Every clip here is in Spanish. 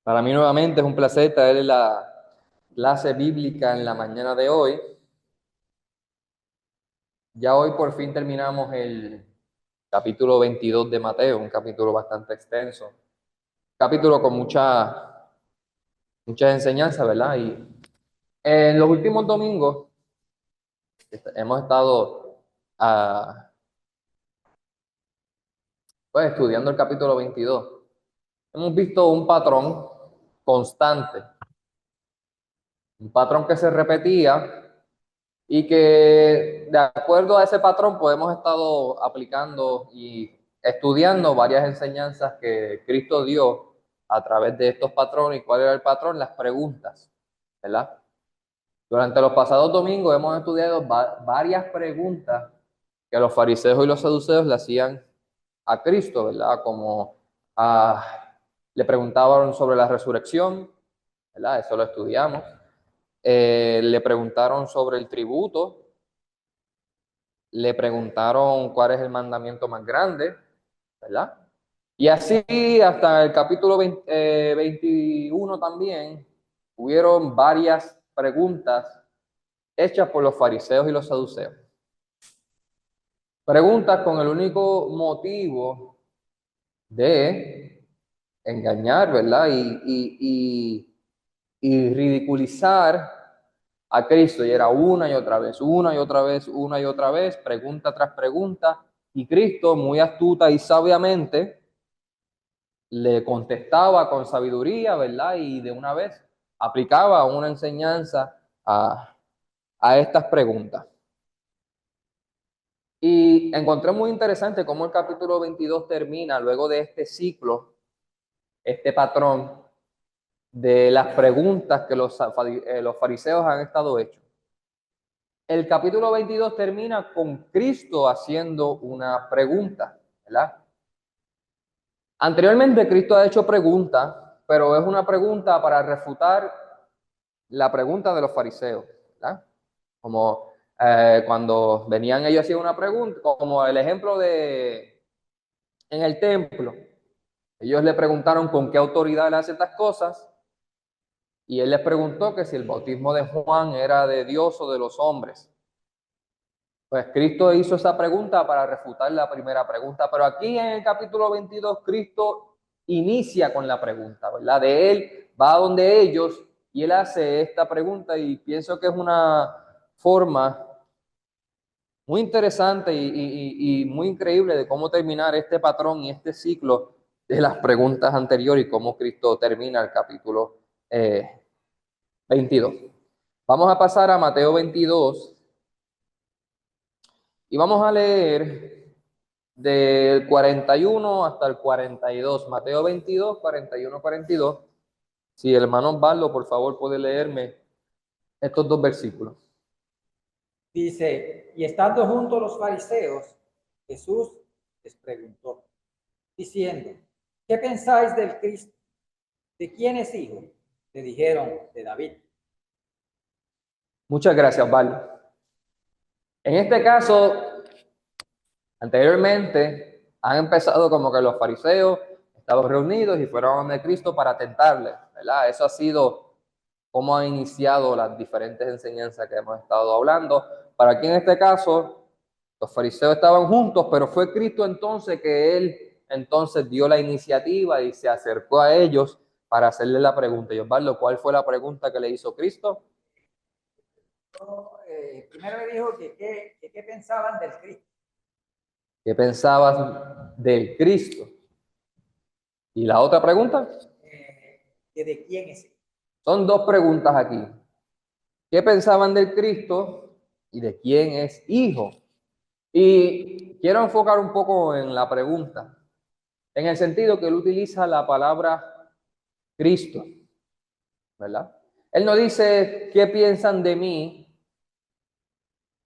Para mí nuevamente es un placer traerle la clase bíblica en la mañana de hoy. Ya hoy por fin terminamos el capítulo 22 de Mateo, un capítulo bastante extenso, capítulo con muchas enseñanzas, ¿verdad? Y en los últimos domingos hemos estado pues, estudiando el capítulo 22. Hemos visto constante, un patrón que se repetía y que de acuerdo a ese patrón pues hemos estado aplicando y estudiando varias enseñanzas que Cristo dio a través de estos patrones. ¿Y cuál era el patrón? Las preguntas, ¿verdad? Durante los pasados domingos hemos estudiado varias preguntas que los fariseos y los saduceos le hacían a Cristo, ¿verdad? Como le preguntaban sobre la resurrección, ¿verdad? Eso lo estudiamos. Le preguntaron sobre el tributo, le preguntaron cuál es el mandamiento más grande, ¿verdad? Y así hasta el capítulo 21 también hubieron varias preguntas hechas por los fariseos y los saduceos. Preguntas con el único motivo de engañar, ¿verdad? Y ridiculizar a Cristo. Y era una y otra vez, una y otra vez, una y otra vez, pregunta tras pregunta. Y Cristo, muy astuta y sabiamente, le contestaba con sabiduría, ¿verdad? Y de una vez aplicaba una enseñanza a estas preguntas. Y encontré muy interesante cómo el capítulo 22 termina luego de este ciclo, este patrón de las preguntas que los fariseos han estado hechos. El capítulo 22 termina con Cristo haciendo una pregunta, ¿verdad? Anteriormente Cristo ha hecho preguntas, pero es una pregunta para refutar la pregunta de los fariseos, ¿verdad? Como cuando venían ellos hacían una pregunta, como el ejemplo de en el templo. Ellos le preguntaron con qué autoridad él hace estas cosas, y él les preguntó que si el bautismo de Juan era de Dios o de los hombres. Pues Cristo hizo esa pregunta para refutar la primera pregunta, pero aquí en el capítulo 22 Cristo inicia con la pregunta, ¿verdad? De él va a donde ellos y él hace esta pregunta, y pienso que es una forma muy interesante y muy increíble de cómo terminar este patrón y este ciclo de las preguntas anteriores y cómo Cristo termina el capítulo 22. Vamos a pasar a Mateo 22 y vamos a leer del 41 hasta el 42. Mateo 22, 41, 42. Si el hermano Osvaldo, por favor, puede leerme estos dos versículos. Dice, y estando juntos los fariseos, Jesús les preguntó, diciendo, ¿qué pensáis del Cristo? ¿De quién es hijo? Le dijeron, de David. Muchas gracias, Osvaldo. En este caso, anteriormente, han empezado como que los fariseos estaban reunidos y fueron de Cristo para tentarle, ¿verdad? Eso ha sido cómo han iniciado las diferentes enseñanzas que hemos estado hablando. Para aquí en este caso, los fariseos estaban juntos, pero fue Cristo entonces que él entonces dio la iniciativa y se acercó a ellos para hacerle la pregunta. Y Osvaldo, ¿cuál fue la pregunta que le hizo Cristo? Primero le dijo que qué pensaban del Cristo. ¿Qué pensabas del Cristo? ¿Y la otra pregunta? Que de quién es él. Son dos preguntas aquí. ¿Qué pensaban del Cristo y de quién es hijo? Y quiero enfocar un poco en la pregunta, en el sentido que él utiliza la palabra Cristo, ¿verdad? Él no dice qué piensan de mí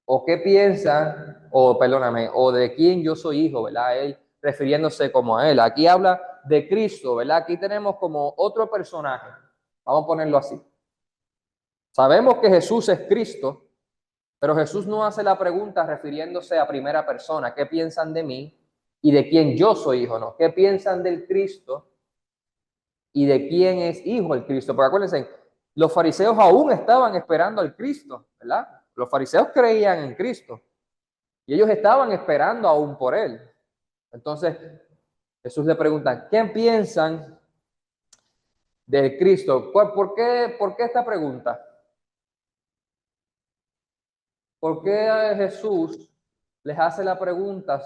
o qué piensan, o perdóname, o de quién yo soy hijo, ¿verdad? Él refiriéndose como a él. Aquí habla de Cristo, ¿verdad? Aquí tenemos como otro personaje. Vamos a ponerlo así. Sabemos que Jesús es Cristo, pero Jesús no hace la pregunta refiriéndose a primera persona. ¿Qué piensan de mí y de quién yo soy hijo? No. ¿Qué piensan del Cristo y de quién es hijo el Cristo. Porque acuérdense, los fariseos aún estaban esperando al Cristo, ¿verdad? Los fariseos creían en Cristo y ellos estaban esperando aún por él. Entonces, Jesús le pregunta, ¿qué piensan del Cristo? ¿Por qué esta pregunta? ¿Por qué Jesús les hace la pregunta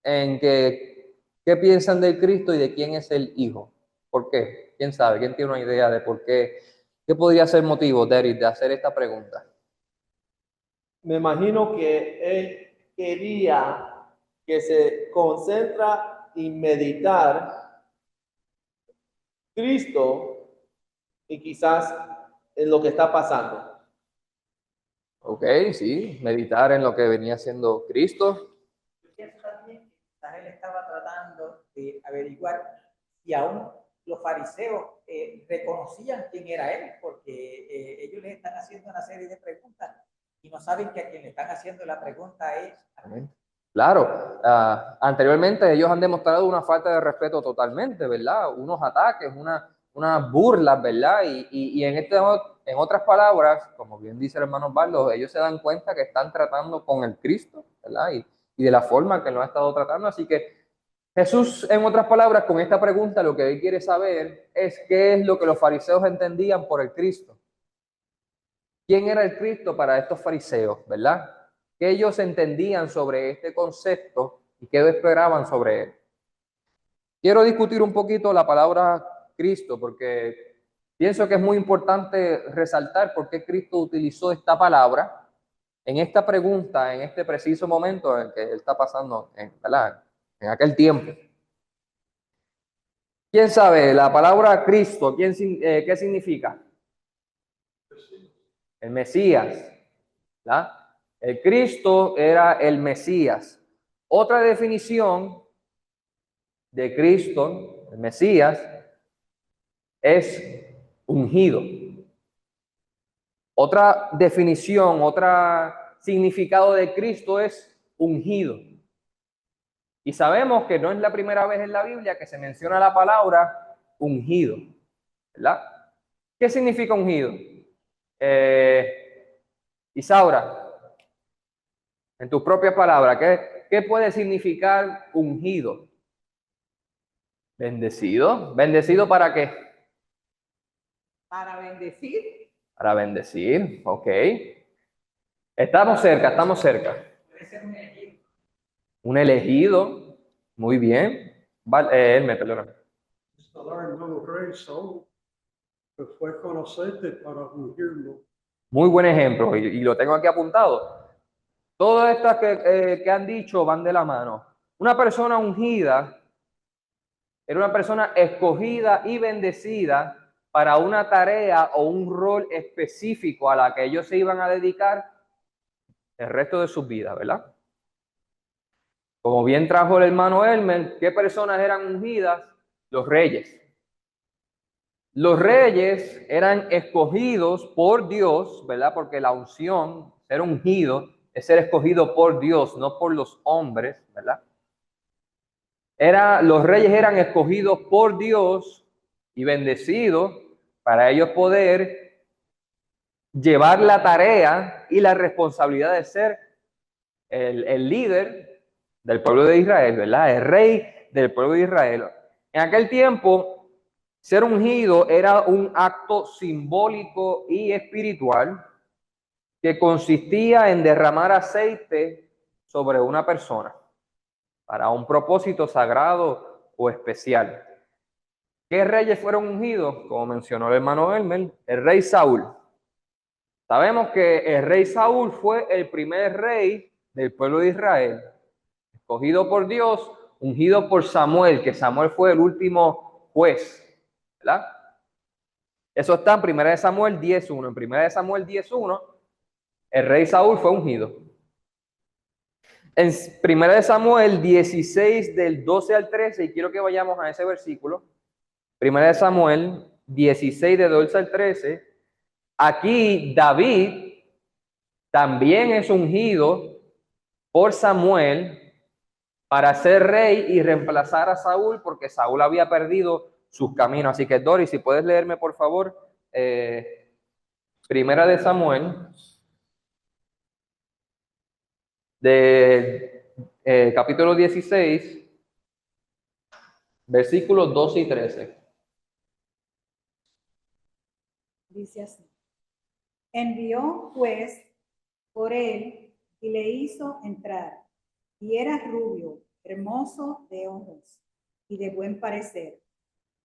en que qué piensan del Cristo y de quién es el Hijo? ¿Por qué? ¿Quién sabe? ¿Quién tiene una idea de por qué? ¿Qué podría ser motivo, Derek, de hacer esta pregunta? Me imagino que él quería que se concentra en meditar Cristo y quizás en lo que está pasando. Ok, sí, meditar en lo que venía siendo Cristo. Yo pienso también que quizás él estaba tratando de averiguar si aún los fariseos reconocían quién era él, porque ellos les están haciendo una serie de preguntas y no saben que a quien le están haciendo la pregunta es a mí. Claro, anteriormente ellos han demostrado una falta de respeto totalmente, ¿verdad? Unos ataques, unas burlas, ¿verdad? Y en otras palabras, como bien dice el hermano Osvaldo, ellos se dan cuenta que están tratando con el Cristo, ¿verdad? Y de la forma que lo ha estado tratando. Así que Jesús, en otras palabras, con esta pregunta, lo que él quiere saber es qué es lo que los fariseos entendían por el Cristo. ¿Quién era el Cristo para estos fariseos, verdad? ¿Qué ellos entendían sobre este concepto y qué esperaban sobre él? Quiero discutir un poquito la palabra Cristo porque pienso que es muy importante resaltar por qué Cristo utilizó esta palabra en esta pregunta, en este preciso momento en el que él está pasando, ¿verdad? En aquel tiempo. ¿Quién sabe la palabra Cristo? ¿Qué significa? El Mesías, ¿verdad? El Cristo era el Mesías. Otra definición de Cristo, el Mesías, es ungido. Otra definición, otro significado de Cristo es ungido. Y sabemos que no es la primera vez en la Biblia que se menciona la palabra ungido, ¿verdad? ¿Qué significa ungido? Isaura, en tus propias palabras, ¿qué puede significar ungido? Bendecido. ¿Bendecido para qué? Para bendecir. Para bendecir, ok. Estamos cerca, estamos cerca. Puede ser un elegido. Un elegido, muy bien. Vale, perdóname. Instalar el nuevo rey Saúl, que fue conocerte para ungirlo. Muy buen ejemplo, y lo tengo aquí apuntado. Todas estas que han dicho van de la mano. Una persona ungida era una persona escogida y bendecida para una tarea o un rol específico a la que ellos se iban a dedicar el resto de sus vidas, ¿verdad? Como bien trajo el hermano Elmer, ¿qué personas eran ungidas? Los reyes. Los reyes eran escogidos por Dios, ¿verdad? Porque la unción, ser ungido, es ser escogido por Dios, no por los hombres, ¿verdad? Los reyes eran escogidos por Dios y bendecidos para ellos poder llevar la tarea y la responsabilidad de ser el líder del pueblo de Israel, ¿verdad? El rey del pueblo de Israel. En aquel tiempo, ser ungido era un acto simbólico y espiritual que consistía en derramar aceite sobre una persona para un propósito sagrado o especial. ¿Qué reyes fueron ungidos? Como mencionó el hermano Elmer, el rey Saúl. Sabemos que el rey Saúl fue el primer rey del pueblo de Israel, escogido por Dios, ungido por Samuel, que Samuel fue el último juez, ¿verdad? Eso está en 1 Samuel 10.1. En 1 Samuel 10.1, el rey Saúl fue ungido. En 1 Samuel 16, del 12 al 13, y quiero que vayamos a ese versículo. 1 Samuel 16, del 12 al 13. Aquí David también es ungido por Samuel para ser rey y reemplazar a Saúl, porque Saúl había perdido sus caminos. Así que, Doris, si puedes leerme, por favor, Primera de Samuel, capítulo 16, versículos 12 y 13. Dice así: envió pues por él y le hizo entrar, y era rubio, hermoso de ojos y de buen parecer.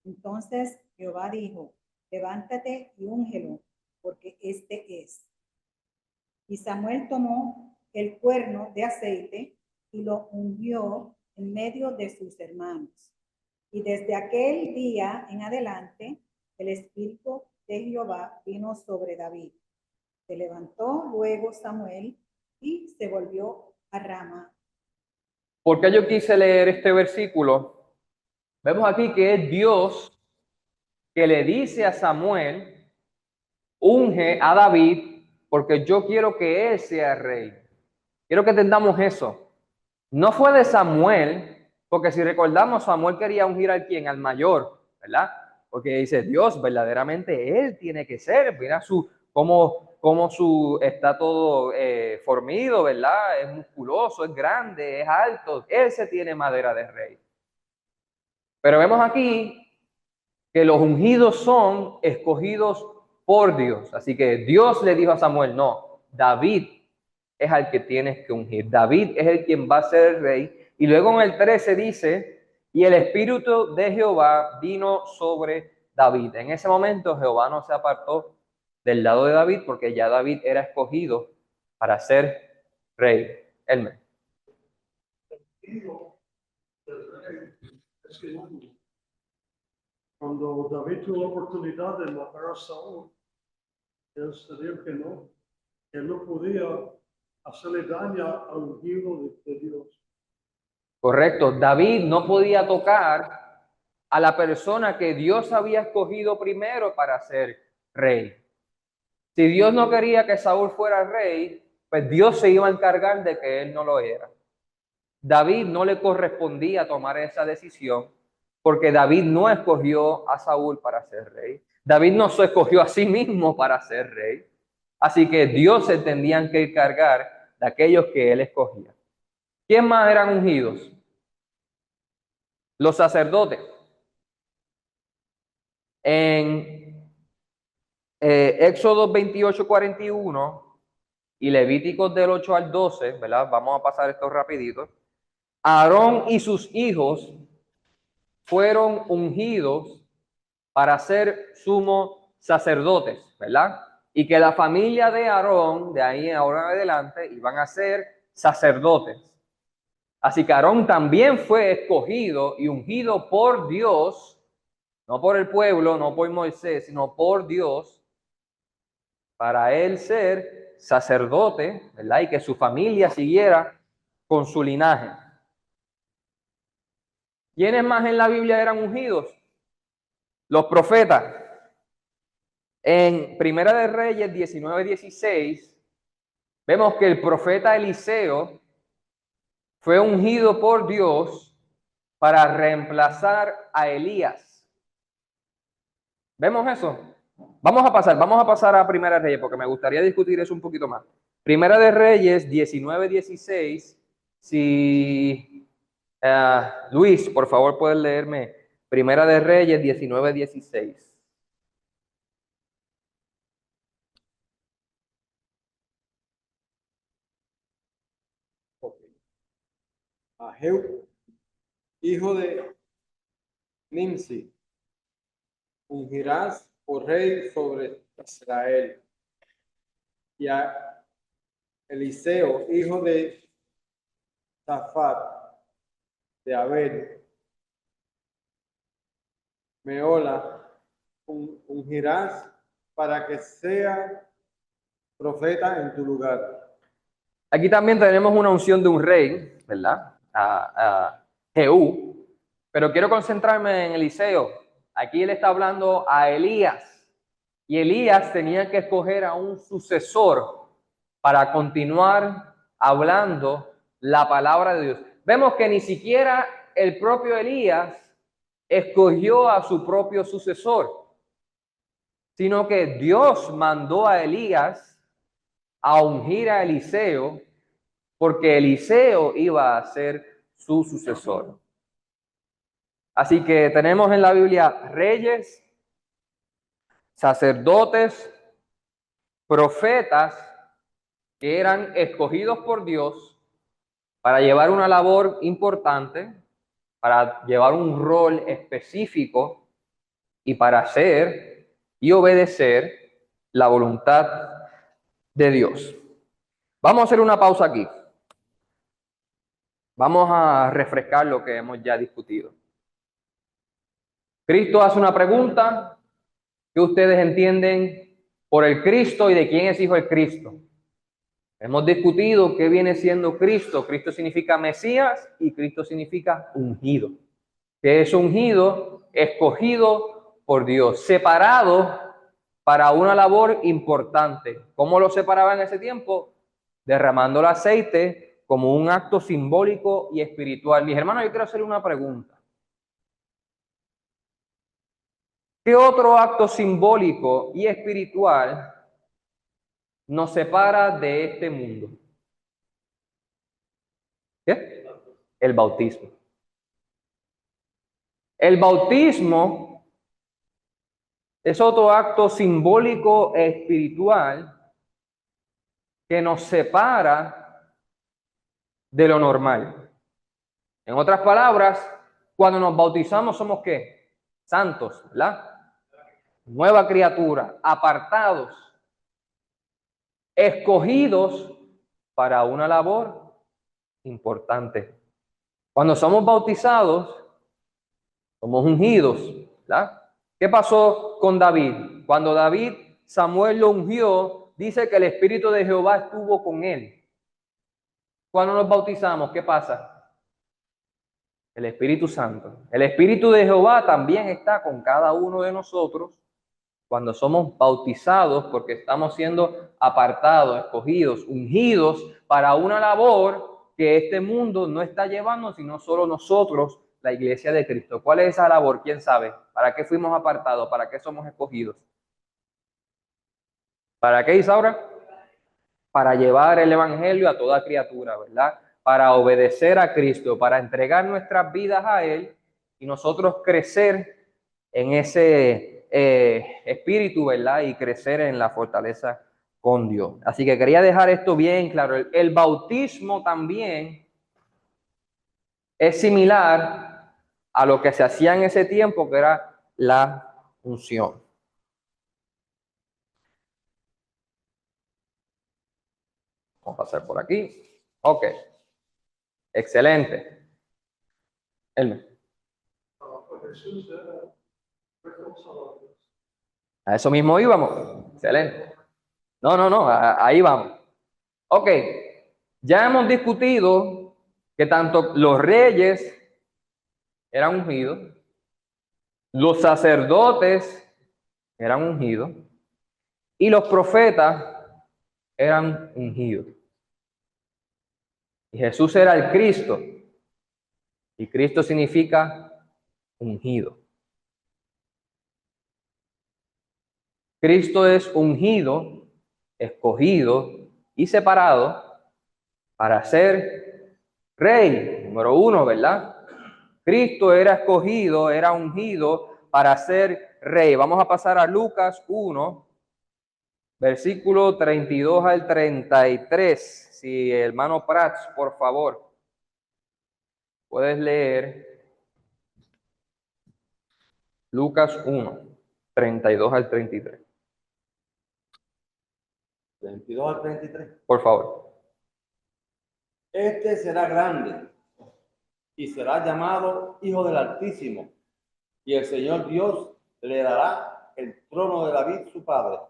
Entonces Jehová dijo: levántate y úngelo, porque este es. Y Samuel tomó el cuerno de aceite y lo ungió en medio de sus hermanos. Y desde aquel día en adelante, el Espíritu de Jehová vino sobre David. Se levantó luego Samuel y se volvió a Rama. ¿Por qué yo quise leer este versículo? Vemos aquí que es Dios que le dice a Samuel: unge a David porque yo quiero que él sea rey. Quiero que entendamos eso. No fue de Samuel, porque si recordamos, Samuel quería ungir al quien, al mayor, ¿verdad? Porque dice, Dios, verdaderamente él tiene que ser. Mira cómo está todo formido, ¿verdad? Es musculoso, es grande, es alto. Él se tiene madera de rey. Pero vemos aquí que los ungidos son escogidos por Dios. Así que Dios le dijo a Samuel: no, David es al que tienes que ungir. David es el quien va a ser el rey. Y luego en el 13 dice: y el Espíritu de Jehová vino sobre David. En ese momento Jehová no se apartó del lado de David, porque ya David era escogido para ser rey. Elmer. Es que cuando David tuvo la oportunidad de matar a Saúl, él se dijo que no, él no podía hacerle daño al ungido de Dios. Correcto. David no podía tocar a la persona que Dios había escogido primero para ser rey. Si Dios no quería que Saúl fuera rey, pues Dios se iba a encargar de que él no lo era. David no le correspondía tomar esa decisión, porque David no escogió a Saúl para ser rey. David no se escogió a sí mismo para ser rey. Así que Dios se tendría que encargar de aquellos que él escogía. ¿Quién más eran ungidos? Los sacerdotes. En Éxodo 28:41 y Levíticos del 8 al 12, ¿verdad? Vamos a pasar esto rapidito. Aarón y sus hijos fueron ungidos para ser sumo sacerdotes, ¿verdad? Y que la familia de Aarón, de ahí ahora en adelante, iban a ser sacerdotes. Así que Aarón también fue escogido y ungido por Dios, no por el pueblo, no por Moisés, sino por Dios, para él ser sacerdote, ¿verdad? Y que su familia siguiera con su linaje. ¿Quiénes más en la Biblia eran ungidos? Los profetas. En Primera de Reyes 19:16 vemos que el profeta Eliseo fue ungido por Dios para reemplazar a Elías. ¿Vemos eso? Vamos a pasar a Primera de Reyes porque me gustaría discutir eso un poquito más. Primera de Reyes 19:16. Si Luis, por favor, puedes leerme Primera de Reyes 19:16. A Jehú, hijo de Nimsi, ungirás por rey sobre Israel. Y a Eliseo, hijo de Safat, de Abel, Meola, ungirás para que sea profeta en tu lugar. Aquí también tenemos una unción de un rey, ¿verdad? A Jehú, pero quiero concentrarme en Eliseo. Aquí él está hablando a Elías, y Elías tenía que escoger a un sucesor para continuar hablando la palabra de Dios. Vemos que ni siquiera el propio Elías escogió a su propio sucesor, sino que Dios mandó a Elías a ungir a Eliseo, porque Eliseo iba a ser su sucesor. Así que tenemos en la Biblia reyes, sacerdotes, profetas que eran escogidos por Dios para llevar una labor importante, para llevar un rol específico y para hacer y obedecer la voluntad de Dios. Vamos a hacer una pausa aquí. Vamos a refrescar lo que hemos ya discutido. Cristo hace una pregunta. ¿Qué ustedes entienden por el Cristo y de quién es hijo el Cristo? Hemos discutido qué viene siendo Cristo. Cristo significa Mesías y Cristo significa ungido. ¿Qué es ungido? Escogido por Dios, separado para una labor importante. ¿Cómo lo separaba en ese tiempo? Derramando el aceite como un acto simbólico y espiritual. Mis hermanos, yo quiero hacerle una pregunta. ¿Qué otro acto simbólico y espiritual nos separa de este mundo? ¿Qué? El bautismo. El bautismo es otro acto simbólico e espiritual que nos separa de lo normal. En otras palabras, cuando nos bautizamos somos ¿qué? Santos, ¿verdad? Nueva criatura, apartados, escogidos para una labor importante. Cuando somos bautizados, somos ungidos, ¿verdad? ¿Qué pasó con David? Cuando Samuel lo ungió, dice que el Espíritu de Jehová estuvo con él. Cuando nos bautizamos, ¿qué pasa? El Espíritu Santo. El Espíritu de Jehová también está con cada uno de nosotros cuando somos bautizados, porque estamos siendo apartados, escogidos, ungidos para una labor que este mundo no está llevando, sino solo nosotros, la iglesia de Cristo. ¿Cuál es esa labor? ¿Quién sabe? ¿Para qué fuimos apartados? ¿Para qué somos escogidos? ¿Para qué, Isaura? Para llevar el evangelio a toda criatura, ¿verdad? Para obedecer a Cristo, para entregar nuestras vidas a Él y nosotros crecer en ese espíritu, ¿verdad? Y crecer en la fortaleza con Dios. Así que quería dejar esto bien claro. El bautismo también es similar a lo que se hacía en ese tiempo, que era la unción. Vamos a pasar por aquí. Ok. Excelente. Elmer. Jesús era reconciliador. A eso mismo íbamos. Excelente. No, ahí vamos. Ok. Ya hemos discutido que tanto los reyes eran ungidos, los sacerdotes eran ungidos y los profetas eran ungidos. Y Jesús era el Cristo. Y Cristo significa ungido. Cristo es ungido, escogido y separado para ser rey, número uno, ¿verdad? Cristo era escogido, era ungido para ser rey. Vamos a pasar a Lucas 1, versículo 32 al 33. Si hermano Prats, por favor, puedes leer Lucas 1, 32 al 33. 22 al 33. Por favor. Este será grande y será llamado Hijo del Altísimo, y el Señor Dios le dará el trono de David su padre,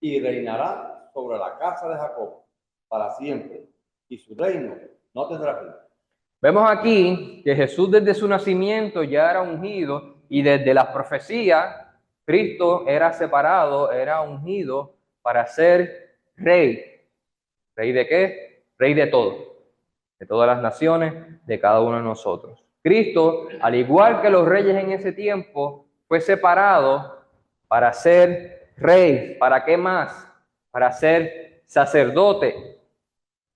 y reinará sobre la casa de Jacob para siempre, y su reino no tendrá fin. Vemos aquí que Jesús desde su nacimiento ya era ungido y desde las profecías Cristo era separado, era ungido para ser rey. ¿Rey de qué? Rey de todo, de todas las naciones, de cada uno de nosotros. Cristo, al igual que los reyes en ese tiempo, fue separado para ser rey. ¿Para qué más? Para ser sacerdote.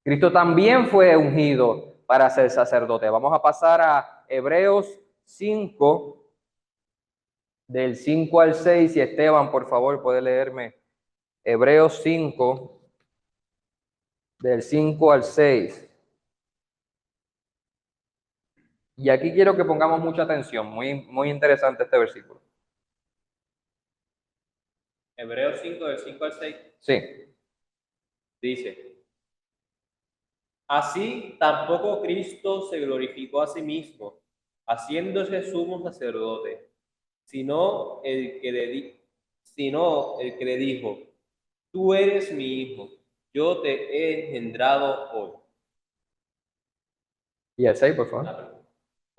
Cristo también fue ungido para ser sacerdote. Vamos a pasar a Hebreos 5, del 5 al 6. Y Esteban, por favor, puede leerme Hebreos 5, del 5 al 6. Y aquí quiero que pongamos mucha atención, muy interesante este versículo. Hebreos 5, del 5 al 6, Sí, dice: Así tampoco Cristo se glorificó a sí mismo, haciéndose sumo sacerdote, sino el que le dijo: Tú eres mi hijo, yo te he engendrado hoy. y el 6, por favor.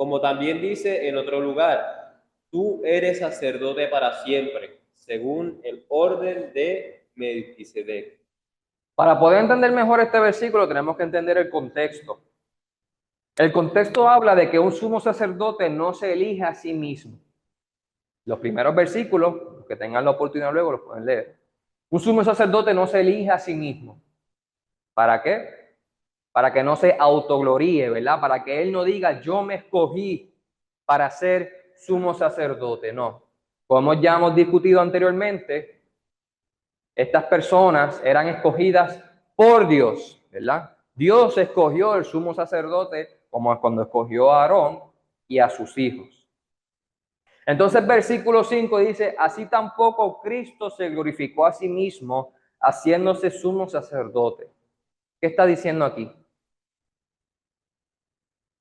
Como también dice en otro lugar: Tú eres sacerdote para siempre, según el orden de Melquisedec. Para poder entender mejor este versículo tenemos que entender el contexto. El contexto habla de que un sumo sacerdote no se elige a sí mismo. Los primeros versículos, los que tengan la oportunidad luego los pueden leer. Un sumo sacerdote no se elige a sí mismo. ¿Para qué? Para que no se autogloríe, ¿verdad? Para que él no diga, yo me escogí para ser sumo sacerdote. No. Como ya hemos discutido anteriormente, estas personas eran escogidas por Dios, ¿verdad? Dios escogió el sumo sacerdote como cuando escogió a Aarón y a sus hijos. Entonces, versículo 5 dice, así tampoco Cristo se glorificó a sí mismo, haciéndose sumo sacerdote. ¿Qué está diciendo aquí?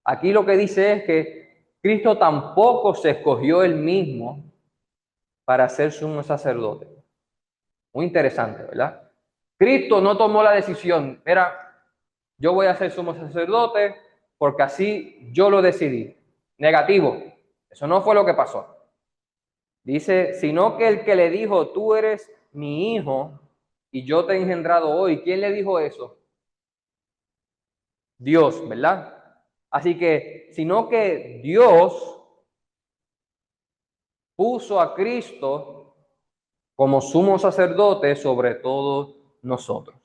Aquí lo que dice es que Cristo tampoco se escogió él mismo para ser sumo sacerdote. Muy interesante, ¿verdad? Cristo no tomó la decisión, mira, yo voy a ser sumo sacerdote porque así yo lo decidí. Negativo, eso no fue lo que pasó. Dice, sino que el que le dijo, tú eres mi hijo y yo te he engendrado hoy. ¿Quién le dijo eso? Dios, ¿verdad? Así que, sino que Dios puso a Cristo como sumo sacerdote sobre todos nosotros.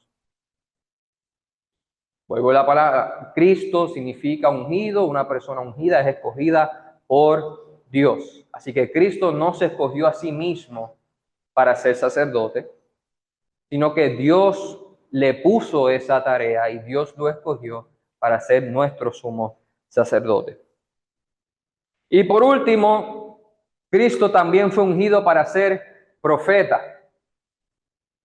Vuelvo a la palabra, Cristo significa ungido, una persona ungida es escogida por Dios. Así que Cristo no se escogió a sí mismo para ser sacerdote, sino que Dios le puso esa tarea y Dios lo escogió para ser nuestro sumo sacerdote. Y por último, Cristo también fue ungido para ser profeta.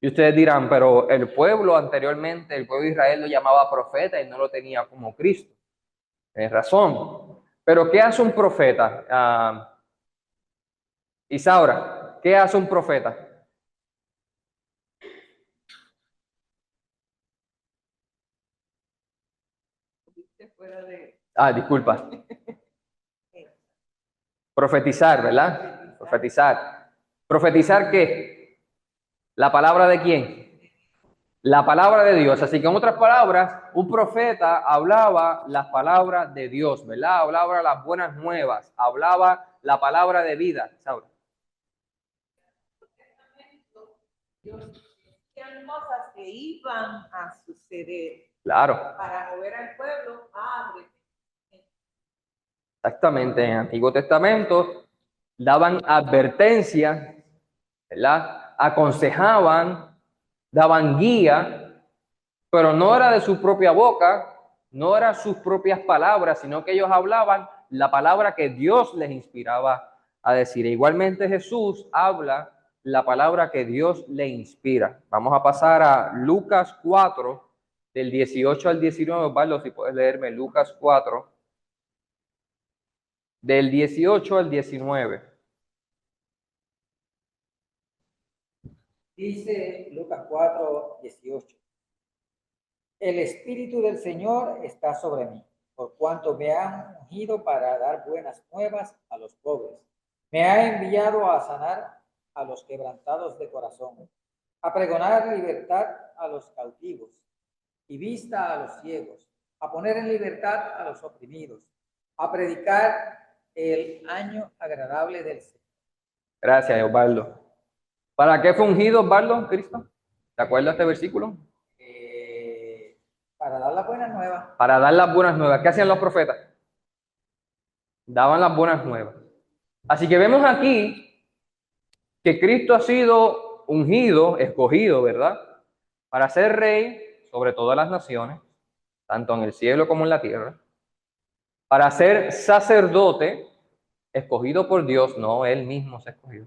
Y ustedes dirán, pero el pueblo anteriormente, el pueblo de Israel lo llamaba profeta y no lo tenía como Cristo. Tienes razón. Pero ¿qué hace un profeta? Isaura, ¿qué hace un profeta? Disculpa. Profetizar, ¿verdad? Profetizar. ¿Profetizar qué? ¿La palabra de quién? La palabra de Dios. Así que en otras palabras, un profeta hablaba las palabras de Dios, ¿verdad? Hablaba las buenas nuevas, hablaba la palabra de vida. ¿Sabes? Cosas que iban a suceder Claro. para mover al pueblo a Exactamente. En el Antiguo Testamento daban advertencias, ¿verdad? Aconsejaban, daban guía, pero no era de su propia boca, no eran sus propias palabras, sino que ellos hablaban la palabra que Dios les inspiraba a decir. E igualmente Jesús habla la palabra que Dios le inspira. Vamos a pasar a Lucas 4, del 18 al 19. Osvaldo, si puedes leerme Lucas 4, del 18 al 19. Dice Lucas 4:18. El Espíritu del Señor está sobre mí, por cuanto me ha ungido para dar buenas nuevas a los pobres. Me ha enviado a sanar a los quebrantados de corazón, a pregonar libertad a los cautivos y vista a los ciegos, a poner en libertad a los oprimidos, a predicar el año agradable del Señor. Gracias, Osvaldo. ¿Para qué fue ungido Osvaldo, Cristo? ¿Te acuerdas de este versículo? Para dar las buenas nuevas. Para dar las buenas nuevas. ¿Qué hacían los profetas? Daban las buenas nuevas. Así que vemos aquí que Cristo ha sido ungido, escogido, ¿verdad? Para ser rey sobre todas las naciones, tanto en el cielo como en la tierra. Para ser sacerdote, escogido por Dios, no él mismo se escogió.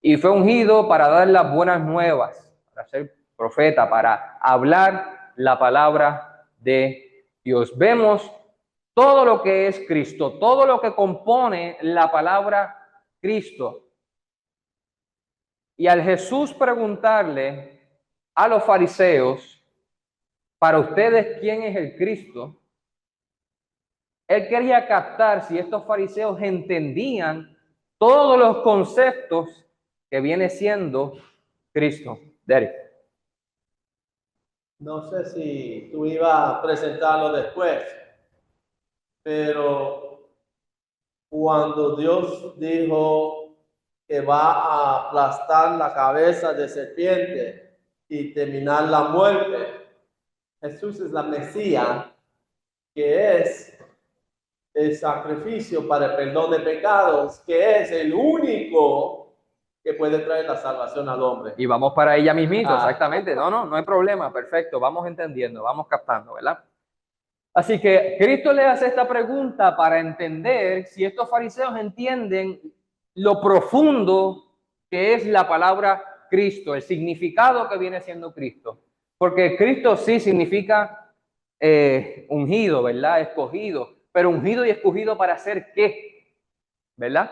Y fue ungido para dar las buenas nuevas, para ser profeta, para hablar la palabra de Dios. Vemos todo lo que es Cristo, todo lo que compone la palabra Cristo. Y al Jesús preguntarle a los fariseos, para ustedes, ¿quién es el Cristo? Él quería captar si estos fariseos entendían todos los conceptos que viene siendo Cristo. Derek. No sé si tú ibas a presentarlo después, pero cuando Dios dijo que va a aplastar la cabeza de serpiente y terminar la muerte, Jesús es la Mesías, que es el sacrificio para el perdón de pecados, que es el único que puede traer la salvación al hombre. Y vamos para ella mismito, exactamente. No hay problema, perfecto. Vamos entendiendo, vamos captando, ¿verdad? Así que Cristo le hace esta pregunta para entender si estos fariseos entienden lo profundo que es la palabra Cristo, el significado que viene siendo Cristo. Porque Cristo sí significa ungido, ¿verdad? Escogido. Pero ungido y escogido ¿para hacer qué? ¿Verdad?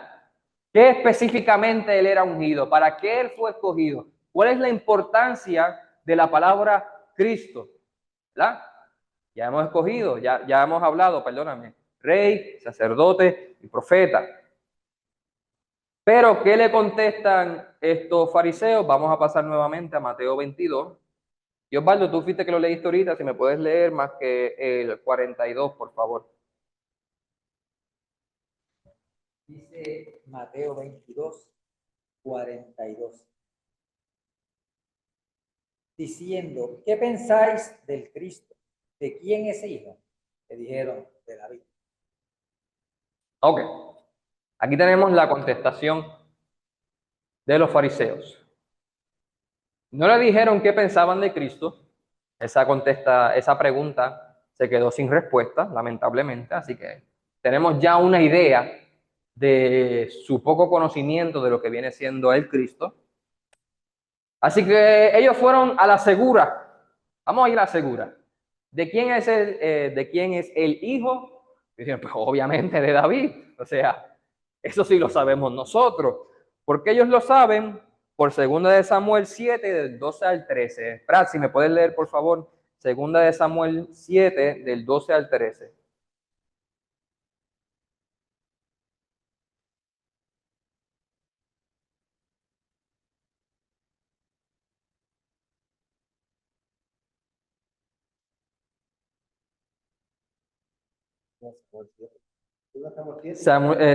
¿Qué específicamente él era ungido? ¿Para qué él fue escogido? ¿Cuál es la importancia de la palabra Cristo? ¿Verdad? Ya hemos escogido, ya hemos hablado, perdóname, rey, sacerdote y profeta. Pero, ¿qué le contestan estos fariseos? Vamos a pasar nuevamente a Mateo 22. Y Osvaldo, tú fuiste que lo leíste ahorita, si me puedes leer más que el 42, por favor. Dice Mateo 22, 42. Diciendo, ¿qué pensáis del Cristo? ¿De quién es hijo? Le dijeron, de David. Ok. Aquí tenemos la contestación de los fariseos. No le dijeron qué pensaban de Cristo. Esa pregunta se quedó sin respuesta, lamentablemente. Así que tenemos ya una idea de su poco conocimiento de lo que viene siendo el Cristo. Así que ellos fueron a la segura. Vamos a ir a la segura. ¿De quién es el hijo? Dicen, pues obviamente de David. O sea, eso sí lo sabemos nosotros. Porque ellos lo saben por 2 Samuel 7, del 12 al 13. Brad, si me puedes leer, por favor, 2 Samuel 7, del 12 al 13.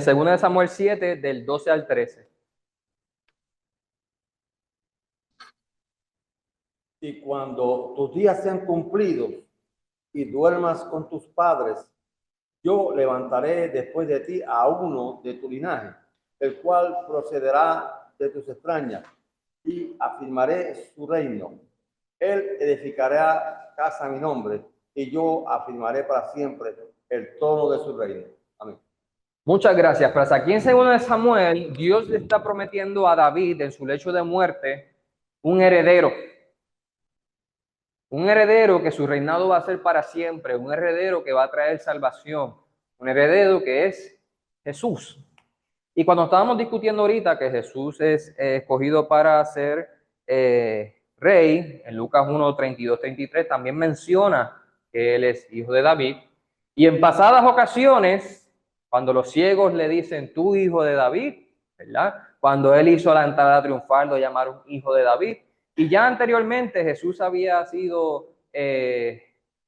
Segunda de Samuel 7, del 12 al 13. Y cuando tus días sean cumplidos y duermas con tus padres, yo levantaré después de ti a uno de tu linaje, el cual procederá de tus extrañas, y afirmaré su reino. Él edificará casa a mi nombre, y yo afirmaré para siempre el trono de su reino. Amén. Muchas gracias. Pues aquí en 2 de Samuel, Dios le está prometiendo a David en su lecho de muerte un heredero. Un heredero que su reinado va a ser para siempre, un heredero que va a traer salvación, un heredero que es Jesús. Y cuando estábamos discutiendo ahorita que Jesús es escogido para ser rey, en Lucas 1, 32, 33, también menciona que él es hijo de David. Y en pasadas ocasiones, cuando los ciegos le dicen, tú hijo de David, ¿verdad? Cuando él hizo la entrada triunfal, lo llamaron hijo de David. Y ya anteriormente Jesús había sido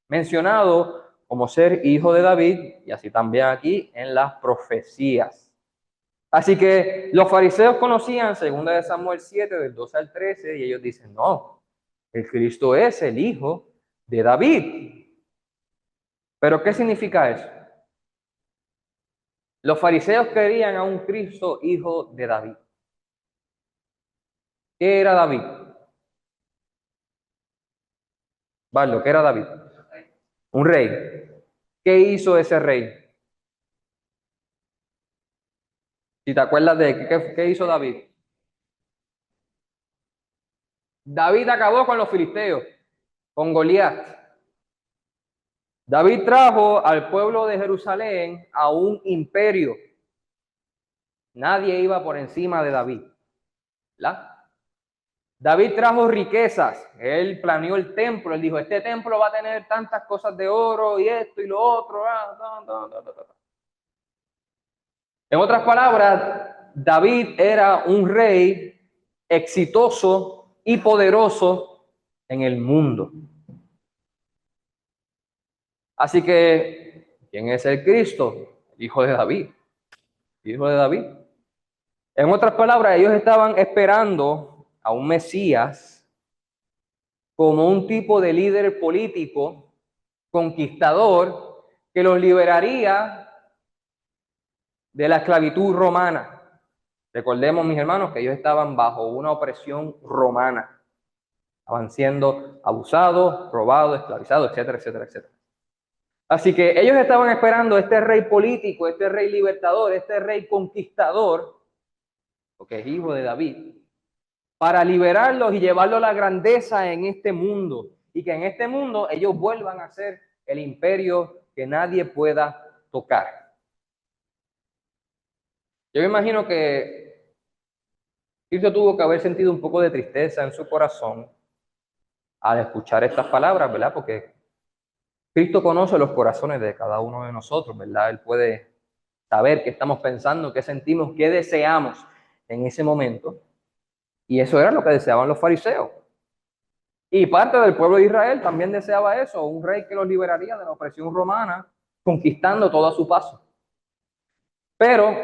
mencionado como ser hijo de David, y así también aquí en las profecías. Así que los fariseos conocían 2 Samuel 7, del 12 al 13, y ellos dicen, no, el Cristo es el hijo de David. ¿Pero qué significa eso? Los fariseos querían a un Cristo hijo de David. ¿Qué era David? Barlo, ¿qué era David? Un rey. ¿Qué hizo ese rey? Si te acuerdas de qué hizo David. David acabó con los filisteos, con Goliat. David trajo al pueblo de Jerusalén a un imperio. Nadie iba por encima de David, ¿verdad? David trajo riquezas. Él planeó el templo. Él dijo, este templo va a tener tantas cosas de oro y esto y lo otro. En otras palabras, David era un rey exitoso y poderoso en el mundo. Así que, ¿quién es el Cristo? El hijo de David. Hijo de David. En otras palabras, ellos estaban esperando a un Mesías como un tipo de líder político, conquistador, que los liberaría de la esclavitud romana. Recordemos, mis hermanos, que ellos estaban bajo una opresión romana. Estaban siendo abusados, robados, esclavizados, etcétera, etcétera, etcétera. Así que ellos estaban esperando a este rey político, este rey libertador, este rey conquistador, porque es hijo de David, para liberarlos y llevarlos a la grandeza en este mundo. Y que en este mundo ellos vuelvan a ser el imperio que nadie pueda tocar. Yo me imagino que Cristo tuvo que haber sentido un poco de tristeza en su corazón al escuchar estas palabras, ¿verdad? Porque Cristo conoce los corazones de cada uno de nosotros, ¿verdad? Él puede saber qué estamos pensando, qué sentimos, qué deseamos en ese momento. Y eso era lo que deseaban los fariseos. Y parte del pueblo de Israel también deseaba eso, un rey que los liberaría de la opresión romana, conquistando todo a su paso. Pero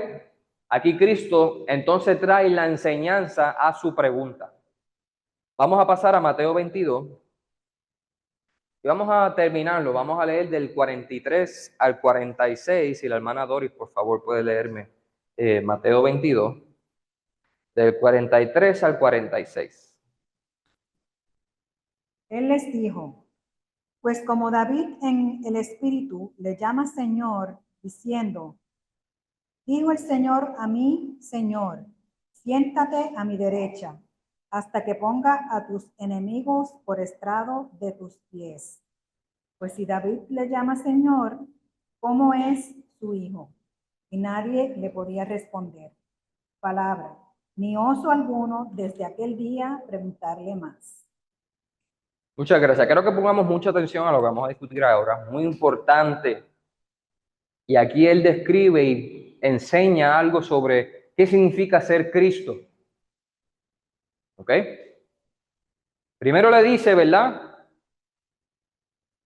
aquí Cristo entonces trae la enseñanza a su pregunta. Vamos a pasar a Mateo 22 y vamos a terminarlo. Vamos a leer del 43 al 46. Si la hermana Doris, por favor, puede leerme Mateo 22, del 43 al 46. Él les dijo, pues como David en el Espíritu le llama Señor, diciendo, dijo el Señor a mí, Señor, siéntate a mi derecha, hasta que ponga a tus enemigos por estrado de tus pies. Pues si David le llama Señor, ¿cómo es su hijo? Y nadie le podía responder palabra, ni oso alguno desde aquel día preguntarle más. Muchas gracias. Quiero que pongamos mucha atención a lo que vamos a discutir ahora. Muy importante. Y aquí él describe y enseña algo sobre qué significa ser Cristo. ¿Ok? Primero le dice, ¿verdad?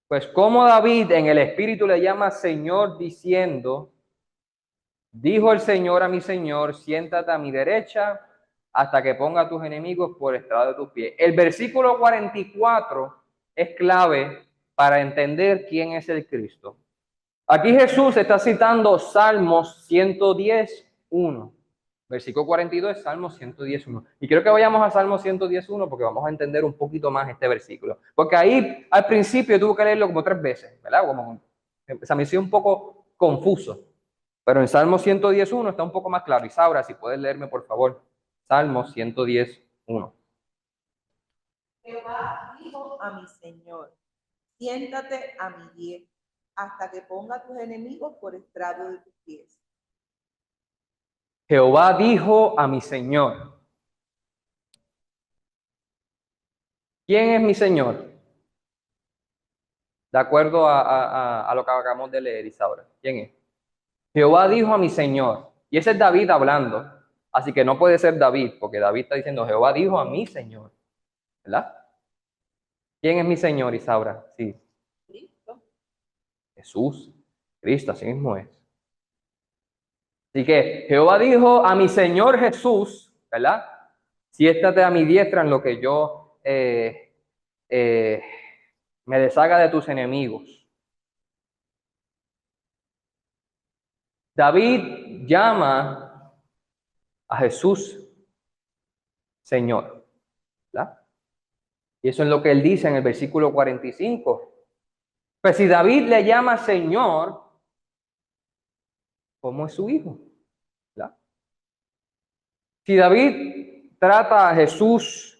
Pues como David en el Espíritu le llama Señor diciendo, dijo el Señor a mi Señor, siéntate a mi derecha hasta que ponga a tus enemigos por estrado de tus pies. El versículo 44 es clave para entender quién es el Cristo. Aquí Jesús está citando Salmos 110:1. Versículo 42 es Salmo 110:1. Y quiero que vayamos a Salmo 110:1 porque vamos a entender un poquito más este versículo. Porque ahí al principio tuve que leerlo como 3 veces, ¿verdad? Como, se me hizo un poco confuso. Pero en Salmo 110:1 está un poco más claro. Isaura, si puedes leerme, por favor. Salmo 110:1. Jehová dijo a mi Señor, siéntate a mi diestra, hasta que ponga a tus enemigos por estrado de tus pies. Jehová dijo a mi Señor. ¿Quién es mi Señor? De acuerdo a lo que acabamos de leer, Isaura. ¿Quién es? Jehová dijo a mi Señor. Y ese es David hablando. Así que no puede ser David, porque David está diciendo, Jehová dijo a mi Señor. ¿Verdad? ¿Quién es mi Señor, Isaura? Sí. Cristo. Jesús, Cristo, así mismo es. Así que Jehová dijo a mi Señor Jesús, ¿verdad? Siéntate a mi diestra en lo que yo me deshaga de tus enemigos. David llama a Jesús Señor, ¿verdad? Y eso es lo que él dice en el versículo 45. Pues si David le llama Señor, ¿cómo es su hijo? ¿Verdad? Si David trata a Jesús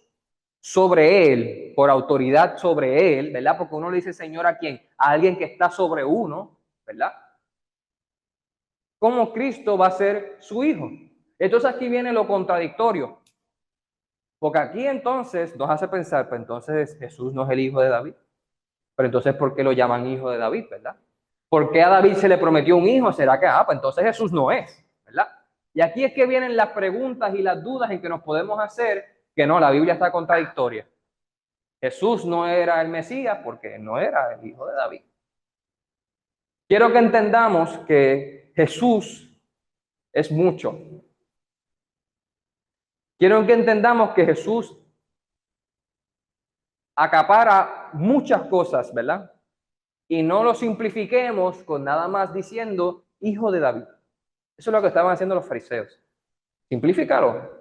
sobre él, por autoridad sobre él, ¿verdad? Porque uno le dice Señor a quién, a alguien que está sobre uno, ¿verdad? ¿Cómo Cristo va a ser su hijo? Entonces aquí viene lo contradictorio. Porque aquí entonces nos hace pensar, pues entonces Jesús no es el hijo de David. Pero entonces, ¿por qué lo llaman hijo de David, verdad? ¿Por qué a David se le prometió un hijo? ¿Será que, pues entonces Jesús no es, verdad? Y aquí es que vienen las preguntas y las dudas en que nos podemos hacer que no, la Biblia está contradictoria. Jesús no era el Mesías porque no era el hijo de David. Quiero que entendamos que Jesús es mucho. Quiero que entendamos que Jesús acapara muchas cosas, ¿verdad? Y no lo simplifiquemos con nada más diciendo hijo de David. Eso es lo que estaban haciendo los fariseos. Simplifícalo.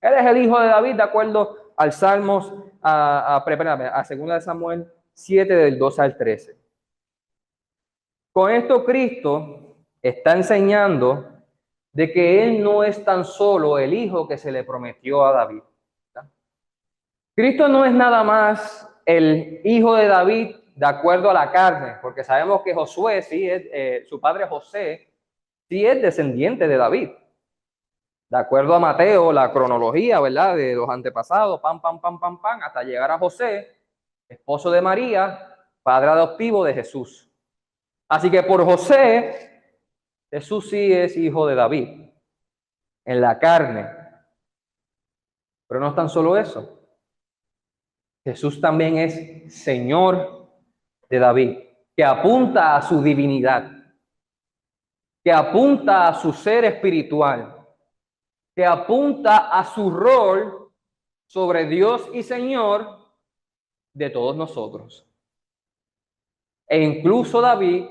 Él es el hijo de David de acuerdo al Salmos, a 2 de Samuel 7 del 2 al 13. Con esto Cristo está enseñando de que él no es tan solo el hijo que se le prometió a David. ¿Verdad? Cristo no es nada más el hijo de David de acuerdo a la carne, porque sabemos que Josué, sí, su padre José, sí es descendiente de David. De acuerdo a Mateo, la cronología, ¿verdad? De los antepasados, hasta llegar a José, esposo de María, padre adoptivo de Jesús. Así que por José, Jesús sí es hijo de David, en la carne. Pero no es tan solo eso. Jesús también es Señor de David, que apunta a su divinidad, que apunta a su ser espiritual, que apunta a su rol sobre Dios y Señor de todos nosotros. E incluso David,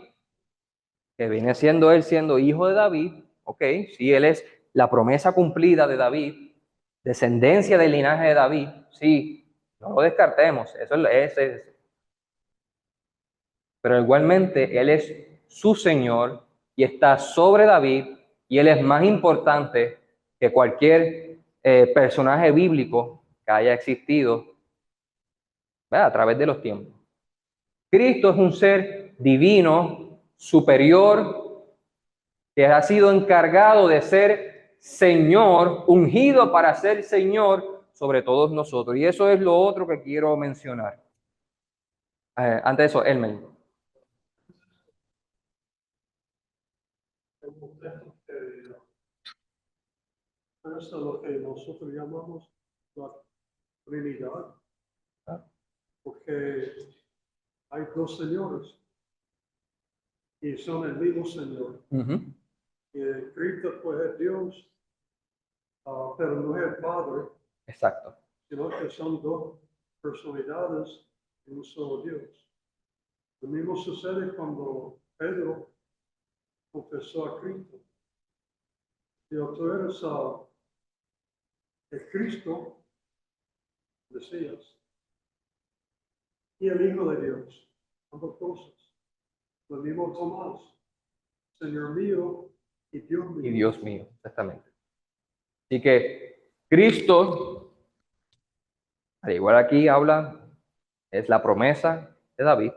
que viene siendo él siendo hijo de David, ok, sí, él es la promesa cumplida de David, descendencia del linaje de David, sí, no lo descartemos, eso es. Pero igualmente él es su Señor y está sobre David y él es más importante que cualquier personaje bíblico que haya existido, ¿verdad? A través de los tiempos. Cristo es un ser divino, superior, que ha sido encargado de ser Señor, ungido para ser Señor sobre todos nosotros. Y eso es lo otro que quiero mencionar. Antes de eso, Elmer. Eso es lo que nosotros llamamos la Trinidad, porque hay dos señores y son el mismo Señor. Y Cristo fue Dios, pero no es el Padre. Exacto. Sino que son dos personalidades de un solo Dios. Lo mismo sucede cuando Pedro confesó a Cristo. Dijo, tú eres el Cristo, decías, y el Hijo de Dios, ambas cosas. Lo mismo Tomás, Señor mío y Dios mío. Y Dios mío, exactamente. Así que Cristo, al igual aquí habla, es la promesa de David,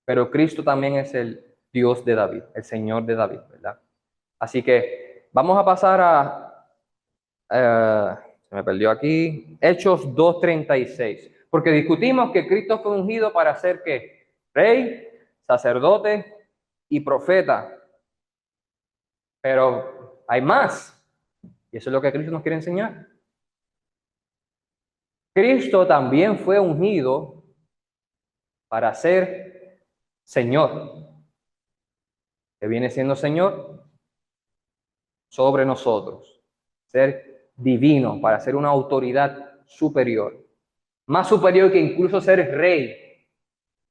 pero Cristo también es el Dios de David, el Señor de David, ¿verdad? Así que vamos a pasar se me perdió aquí, Hechos 2:36, porque discutimos que Cristo fue ungido para ser ¿qué? Rey, sacerdote y profeta, pero hay más, y eso es lo que Cristo nos quiere enseñar. Cristo también fue ungido para ser Señor, que viene siendo Señor sobre nosotros, ser divino para ser una autoridad superior, más superior que incluso ser rey,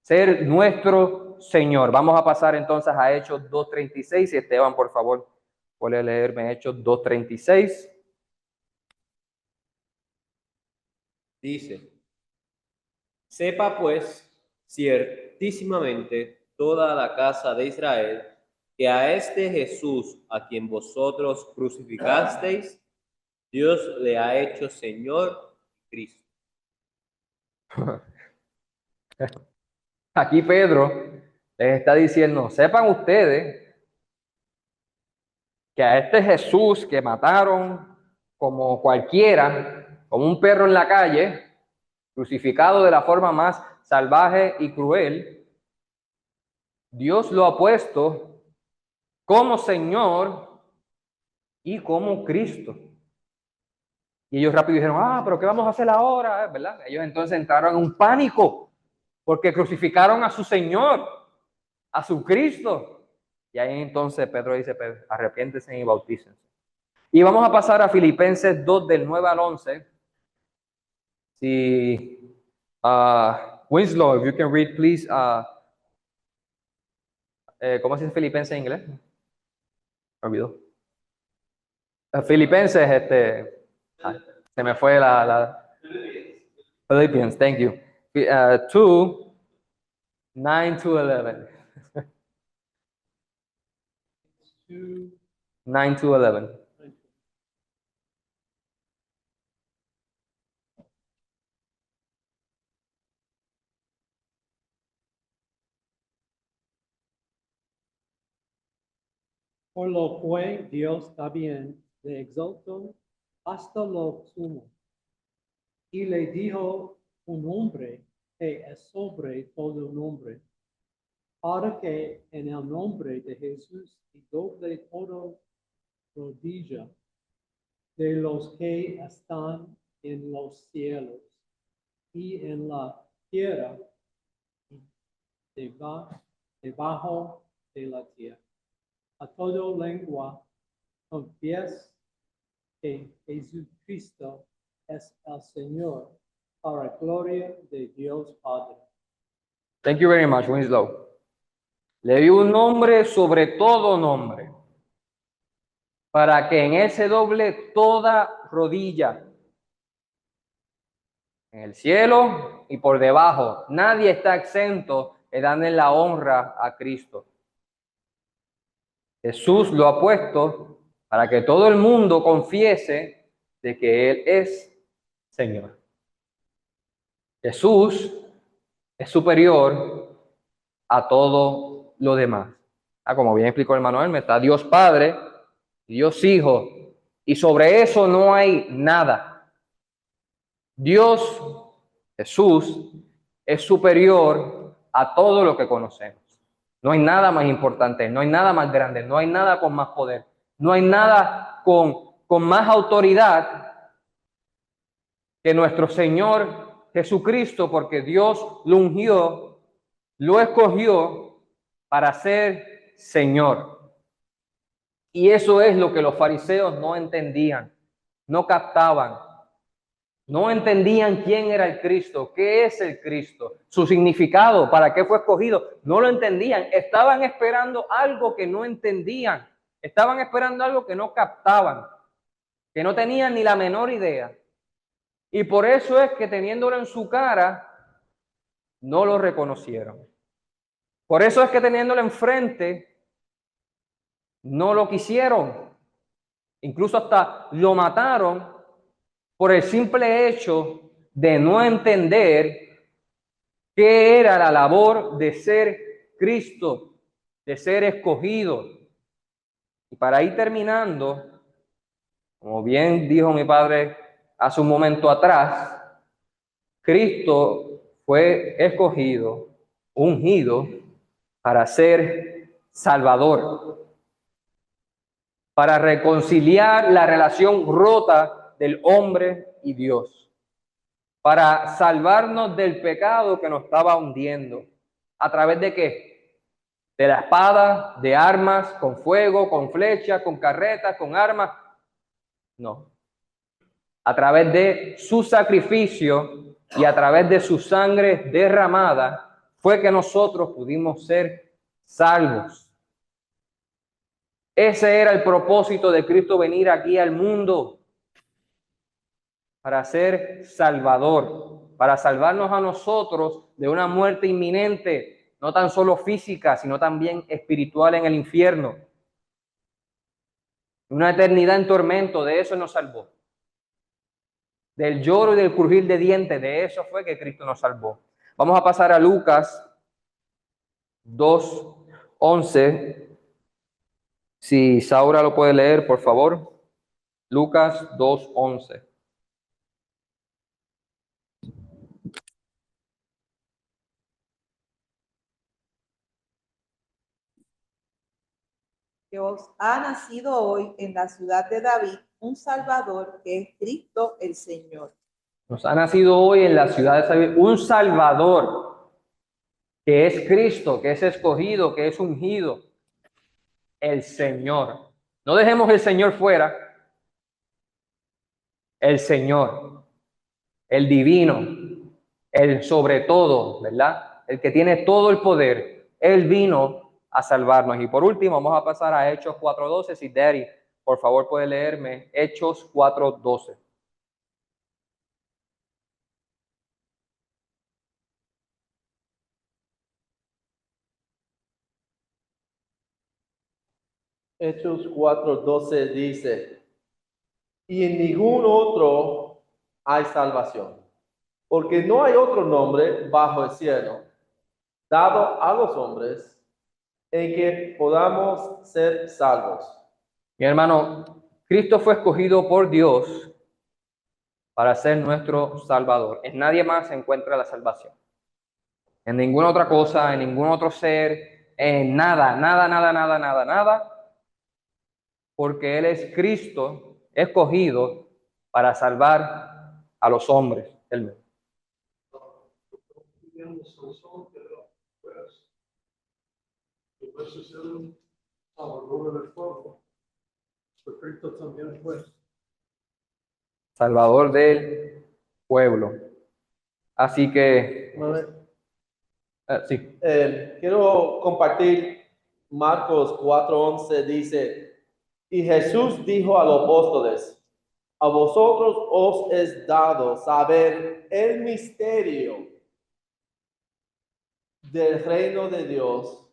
ser nuestro Señor. Vamos a pasar entonces a Hechos 2:36. Y Esteban, por favor, puede leerme Hechos 2:36. Dice: sepa pues ciertísimamente toda la casa de Israel que a este Jesús, a quien vosotros crucificasteis, Dios le ha hecho Señor y Cristo. Aquí Pedro les está diciendo, sepan ustedes que a este Jesús que mataron como cualquiera, como un perro en la calle, crucificado de la forma más salvaje y cruel, Dios lo ha puesto como Señor y como Cristo. Y ellos rápido dijeron, pero ¿qué vamos a hacer ahora? ¿Verdad? Ellos entonces entraron en un pánico porque crucificaron a su Señor, a su Cristo. Y ahí entonces Pedro dice, arrepiéntense y bautícense. Y vamos a pasar a Filipenses 2 del 9 al 11. Si Winslow, if you can read, please. ¿Cómo se dice Filipenses en inglés? Me olvidó. Filipenses, se me fue Philippians, thank you. 2, 9 to 11. 9 to 11. Por lo cual Dios también le exaltó hasta lo sumo, y le dijo un nombre que es sobre todo nombre, para que en el nombre de Jesús y doble todo rodilla de los que están en los cielos y en la tierra y debajo de la tierra. A toda lengua confiesa que Jesucristo es el Señor, para gloria de Dios Padre. Thank you very much, Winslow. Le dio un nombre sobre todo nombre, para que en él se doble toda rodilla, en el cielo y por debajo. Nadie está exento de darle la honra a Cristo. Jesús lo ha puesto para que todo el mundo confiese de que Él es Señor. Jesús es superior a todo lo demás. Como bien explicó el hermano Hermes, está Dios Padre, Dios Hijo, y sobre eso no hay nada. Dios, Jesús, es superior a todo lo que conocemos. No hay nada más importante, no hay nada más grande, no hay nada con más poder, no hay nada con más autoridad que nuestro Señor Jesucristo, porque Dios lo ungió, lo escogió para ser Señor. Y eso es lo que los fariseos no entendían, no captaban. No entendían quién era el Cristo, qué es el Cristo, su significado, para qué fue escogido. No lo entendían. Estaban esperando algo que no entendían. Estaban esperando algo que no captaban, que no tenían ni la menor idea. Y por eso es que teniéndolo en su cara, no lo reconocieron. Por eso es que teniéndolo enfrente, no lo quisieron. Incluso hasta lo mataron por el simple hecho de no entender qué era la labor de ser Cristo, de ser escogido. Y para ir terminando, como bien dijo mi padre hace un momento atrás, Cristo fue escogido, ungido, para ser Salvador, para reconciliar la relación rota del hombre y Dios, para salvarnos del pecado que nos estaba hundiendo. ¿A través de qué? de la espada, de armas, con fuego, con flechas, con carretas, con armas. No. A través de su sacrificio y a través de su sangre derramada fue que nosotros pudimos ser salvos. Ese era el propósito de Cristo venir aquí al mundo, para ser Salvador, para salvarnos a nosotros de una muerte inminente, no tan solo física, sino también espiritual en el infierno. Una eternidad en tormento, de eso nos salvó. Del lloro y del crujir de dientes, de eso fue que Cristo nos salvó. Vamos a pasar a Lucas 2:11. Si Saura lo puede leer, por favor. Lucas 2:11. Que os ha nacido hoy en la ciudad de David un Salvador, que es Cristo el Señor. Nos ha nacido hoy en la ciudad de David un Salvador, que es Cristo, que es escogido, que es ungido, el Señor. No dejemos el Señor fuera. El Señor, el divino, el sobre todo, ¿verdad? El que tiene todo el poder. Él vino a salvarnos. Y por último, vamos a pasar a Hechos 4:12. Si Daddy, por favor, puede leerme Hechos 4:12. Hechos 4:12 dice, y en ningún otro hay salvación, porque no hay otro nombre bajo el cielo dado a los hombres en que podamos ser salvos. Mi hermano, Cristo fue escogido por Dios para ser nuestro Salvador. En nadie más se encuentra la salvación. En ninguna otra cosa, en ningún otro ser, en nada, nada. Porque Él es Cristo escogido para salvar a los hombres. Puede ser un salvador del pueblo. Cristo también fue. Salvador del pueblo. Así que, sí. Quiero compartir Marcos 4:11, dice, y Jesús dijo a los apóstoles, a vosotros os es dado saber el misterio del reino de Dios,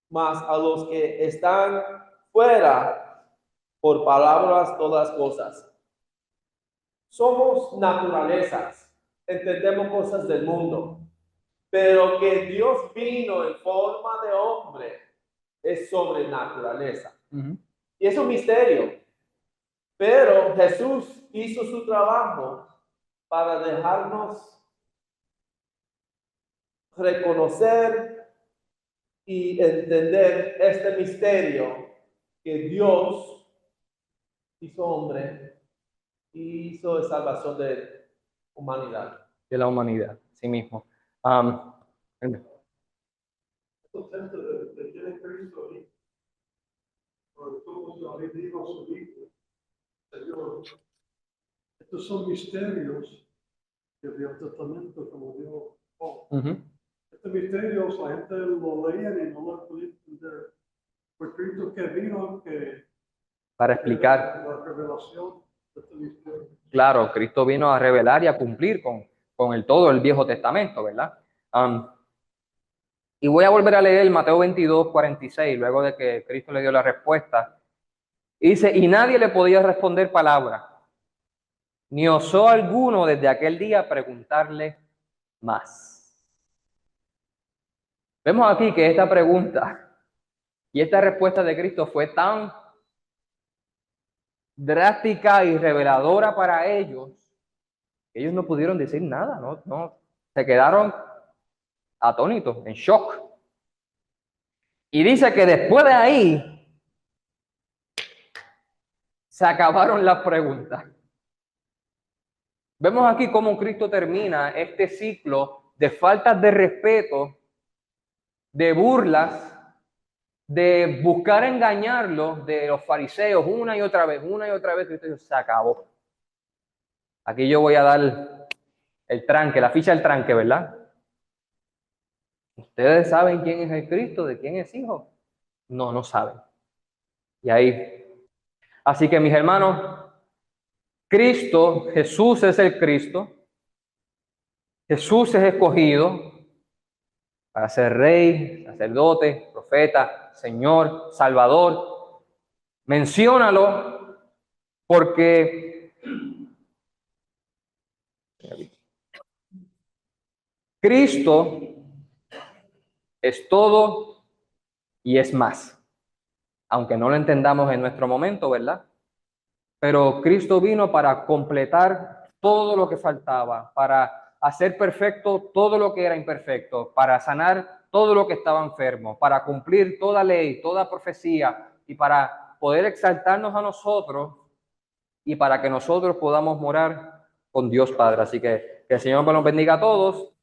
mas a los que están fuera, por palabras todas cosas. Somos naturalezas, entendemos cosas del mundo, pero que Dios vino en forma de hombre es sobrenaturaleza. Y es un misterio. Pero Jesús hizo su trabajo para dejarnos reconocer y entender este misterio que Dios hizo hombre y hizo salvación de humanidad. De la humanidad, sí mismo. Estos son misterios que Viejo Testamento, como dijo Paul. Estos misterios la gente lo leía y no lo podía entender. Fue Cristo que vino para explicar. La revelación de este misterio. Claro, Cristo vino a revelar y a cumplir con todo el Viejo Testamento, ¿verdad? Y voy a volver a leer Mateo 22:46, luego de que Cristo le dio la respuesta. Y dice, y nadie le podía responder palabra, ni osó alguno desde aquel día preguntarle más. Vemos aquí que esta pregunta y esta respuesta de Cristo fue tan drástica y reveladora para ellos, que ellos no pudieron decir nada, no, se quedaron atónitos, en shock. Y dice que después de ahí se acabaron las preguntas. Vemos aquí cómo Cristo termina este ciclo de faltas de respeto, de burlas de buscar engañarlos de los fariseos una y otra vez, Cristo dijo, se acabó. Aquí yo voy a dar el tranque, la ficha del tranque, ¿verdad? ¿Ustedes saben quién es el Cristo? ¿De quién es hijo? No, no saben. Y ahí. Así que mis hermanos, Cristo, Jesús es el Cristo. Jesús es escogido para ser rey, sacerdote, profeta, Señor, Salvador. Menciónalo porque Cristo es todo y es más. Aunque no lo entendamos en nuestro momento, ¿verdad? Pero Cristo vino para completar todo lo que faltaba, para hacer perfecto todo lo que era imperfecto, para sanar todo lo que estaba enfermo, para cumplir toda ley, toda profecía y para poder exaltarnos a nosotros y para que nosotros podamos morar con Dios Padre. Así que el Señor nos bendiga a todos.